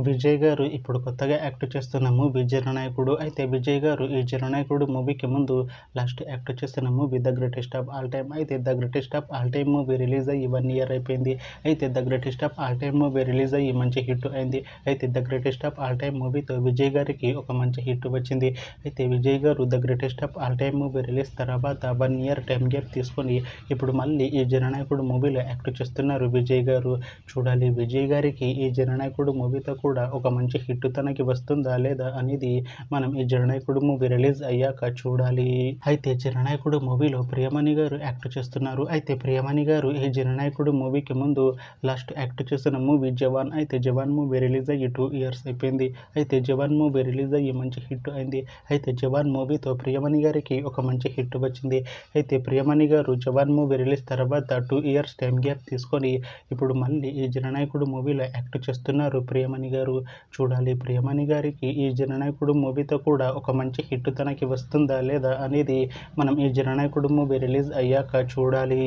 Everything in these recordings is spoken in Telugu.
విజయ్ గారు ఇప్పుడు కొత్తగా యాక్ట్ చేస్తున్న మూవీ 'జననాయకుడు'. అయితే విజయ్ గారు ఈ 'జననాయకుడు' మూవీకి ముందు లాస్ట్ యాక్ట్ చేస్తున్న movie 'the greatest of all time'. అయితే 'the greatest of all time' movie release అయ్యి 1 year అయిపోయింది. అయితే 'the greatest of all time' movie release అయ్యి మంచి హిట్ అయింది. అయితే 'the greatest of all time' మూవీతో విజయ్ గారికి ఒక మంచి హిట్ వచ్చింది. అయితే విజయ్ గారు 'the greatest of all time' movie release తర్వాత 1 year టైం గ్యాప్ తీసుకొని ఇప్పుడు మళ్ళీ ఈ 'జననాయకుడు' మూవీలో యాక్ట్ చేస్తున్నారు విజయ్ గారు. చూడాలి విజయ్ గారికి ఈ 'జననాయకుడు' మూవీతో కూడా ఒక మంచి హిట్ తనకి వస్తుందా లేదా అనేది మనం ఈ 'జననాయకుడు' మూవీ రిలీజ్ అయ్యాక చూడాలి. అయితే 'జననాయకుడు' మూవీలో ప్రియమణి గారు యాక్ట్ చేస్తున్నారు. అయితే ప్రియమణి గారు ఈ 'జననాయకుడు' మూవీకి ముందు లాస్ట్ యాక్ట్ చేసిన మూవీ 'జవాన్'. అయితే 'జవాన్' మూవీ రిలీజ్ అయ్యి 2 years అయిపోయింది. అయితే 'జవాన్' మూవీ రిలీజ్ అయ్యి మంచి హిట్ అయింది. అయితే 'జవాన్' మూవీతో ప్రియమణి గారికి ఒక మంచి హిట్ వచ్చింది. అయితే ప్రియమణి గారు 'జవాన్' మూవీ రిలీజ్ తర్వాత 2 years టైం గ్యాప్ తీసుకొని ఇప్పుడు మళ్ళీ ఈ 'జననాయకుడు' మూవీలో యాక్ట్ చేస్తున్నారు ప్రియమణి గారు. చూడాలి ప్రియమణి గారికి ఈ 'జననాయకుడు' మూవీతో కూడా ఒక మంచి హిట్ తనకి వస్తుందా లేదా అనేది మనం ఈ 'జననాయకుడు' మూవీ రిలీజ్ అయ్యాక చూడాలి.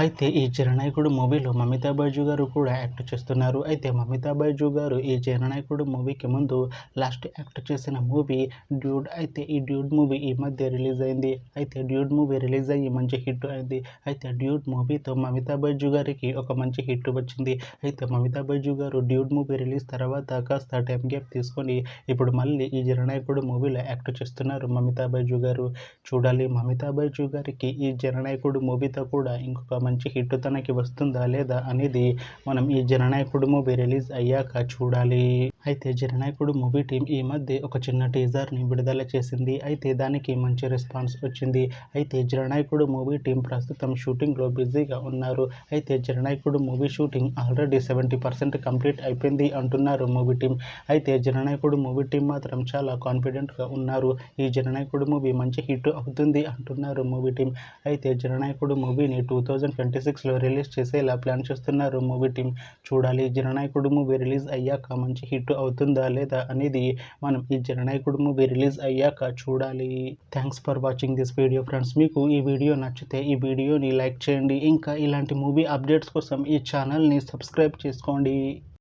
అయితే ఈ 'జననాయకుడు' మూవీలో మమితా బైజు గారు కూడా యాక్ట్ చేస్తున్నారు. అయితే మమితా బైజు గారు ఈ 'జననాయకుడు' మూవీకి ముందు లాస్ట్ యాక్ట్ చేసిన మూవీ 'డ్యూడ్'. అయితే ఈ 'డ్యూడ్' మూవీ ఈ మధ్య రిలీజ్ అయింది. అయితే 'డ్యూడ్' మూవీ రిలీజ్ అయ్యి మంచి హిట్ అయింది. అయితే 'డ్యూడ్' మూవీతో మమితా బైజు గారికి ఒక మంచి హిట్ వచ్చింది. అయితే మమితా బైజు గారు 'డ్యూడ్' మూవీ రిలీజ్ తర్వాత కాస్త టైం గ్యాప్ తీసుకొని ఇప్పుడు మళ్ళీ ఈ 'జననాయకుడు' మూవీలో యాక్ట్ చేస్తున్నారు మమితా బైజు గారు. చూడాలి మమితా బైజు గారికి ఈ 'జననాయకుడు' మూవీతో కూడా ఇంకొక మంచి హిట్ తనకి వస్తుందా లేదా అనేది మనం ఈ 'జననాయకుడు' మూవీ రిలీజ్ అయ్యాక చూడాలి. అయితే 'జననాయకుడు' మూవీ టీం ఈ మధ్య ఒక చిన్న టీజర్ని విడుదల చేసింది. అయితే దానికి మంచి రెస్పాన్స్ వచ్చింది. అయితే 'జననాయకుడు' మూవీ టీం ప్రస్తుతం షూటింగ్లో బిజీగా ఉన్నారు. అయితే 'జననాయకుడు' మూవీ షూటింగ్ ఆల్రెడీ 70% కంప్లీట్ అయిపోయింది అంటున్నారు మూవీ టీం. అయితే 'జననాయకుడు' మూవీ టీం మాత్రం చాలా కాన్ఫిడెంట్గా ఉన్నారు. ఈ 'జననాయకుడు' మూవీ మంచి హిట్ అవుతుంది అంటున్నారు మూవీ టీం. అయితే 'జననాయకుడు' మూవీని 2026లో రిలీజ్ చేసేలా ప్లాన్ చేస్తున్నారు మూవీ టీం. చూడాలి 'జననాయకుడు' మూవీ రిలీజ్ అయ్యాక మంచి హిట్ అవుతుందా లేదా అనేది మనం ఈ 'జననాయకుడు' మూవీ రిలీజ్ అయ్యాక చూడాలి. Thanks for watching this video friends. మీకు ఈ వీడియో నచ్చితే ఈ వీడియోని లైక్ చేయండి. ఇంకా ఇలాంటి మూవీ అప్డేట్స్ కోసం ఈ ఛానల్ని సబ్స్క్రైబ్ చేసుకోండి.